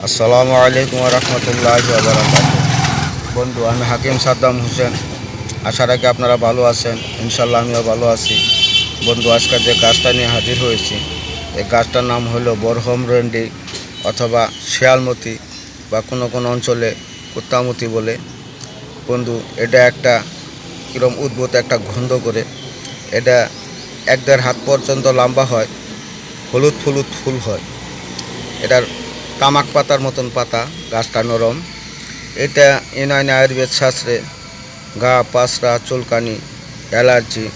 আসসালামু আলাইকুম রহমতুল্লাহি ওয়া বারাকাতুহু। বন্ধু, আমি হাকিম সাদ্দাম হোসেন। আশা রাখি আপনারা ভালো আছেন। ইনশাল্লাহ আমিও ভালো আছি। বন্ধু, আজকাল যে গাছটা নিয়ে হাজির হয়েছি, এই গাছটার নাম হলো বরহমরন্ডি অথবা শিয়ালমতি বা কোনো কোনো অঞ্চলে কুত্তামতি বলে। বন্ধু, এটা একটা কীরকম উদ্ভূত একটা গন্ধ করে। এটা 1-1.5 হাত পর্যন্ত লম্বা হয়, হলুদ হলুদ ফুল হয়। এটার তামাক পাতার মতন পাতা, গাছটা নরম। এটা ইউনানি আয়ুর্বেদ শাস্ত্রে ঘা, পাসরা, চুলকানি, অ্যালার্জি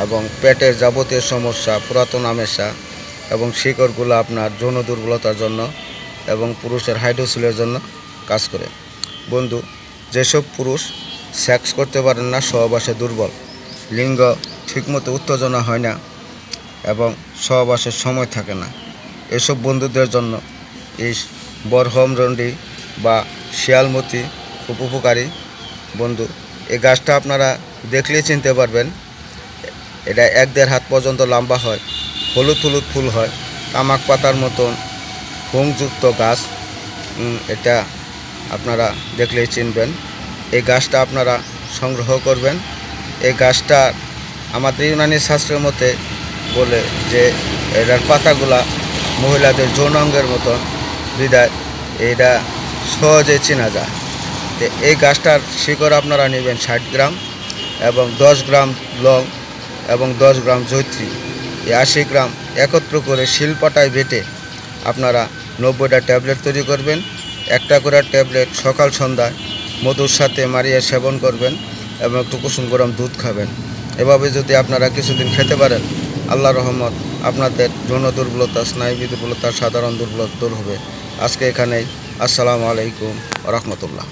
এবং পেটের যাবতীয় সমস্যা, পুরাতন আমেশা এবং শিকড়গুলো আপনার যৌন দুর্বলতার জন্য এবং পুরুষের হাইড্রোসিলের জন্য কাজ করে। বন্ধু, যেসব পুরুষ সেক্স করতে পারেন না, সহবাসে দুর্বল, লিঙ্গ ঠিকমতো উত্তেজনা হয় না এবং সহবাসের সময় থাকে না, এসব বন্ধুদের জন্য এই বরহমরন্ডি বা শিয়ালমতি খুব উপকারী। বন্ধু, এই গাছটা আপনারা দেখলেই চিনতে পারবেন। এটা 1-1.5 হাত পর্যন্ত লম্বা হয়, হলুদ হলুদ ফুল হয়, তামাক পাতার মতন ফুংযুক্ত গাছ। এটা আপনারা দেখলেই চিনবেন। এই গাছটা আপনারা সংগ্রহ করবেন। এই গাছটা আমাদের ইউনানি শাস্ত্রের মতে বলে যে এটার পাতাগুলা মহিলাদের যৌনাঙ্গের মতন, বিদায় এটা সহজে চেনা যায়। তো এই গাছটার শিকড় আপনারা নেবেন 60 গ্রাম এবং 10 গ্রাম লং এবং 10 গ্রাম জৈত্রী, এই 80 গ্রাম একত্র করে শিলপাটায় বেটে আপনারা 90টা ট্যাবলেট তৈরি করবেন। একটা করে ট্যাবলেট সকাল সন্ধ্যায় মধুর সাথে মারিয়ে সেবন করবেন এবং একটু কুসুম গরম দুধ খাবেন। এভাবে যদি আপনারা কিছুদিন খেতে পারেন, আল্লাহ রহমত, আপনাদের যৌন দুর্বলতা, স্নায়ু দুর্বলতা, সাধারণ দুর্বলতা দূর হবে। আজকে এখানেই। আসসালামু আলাইকুম রহমতুল্লাহ।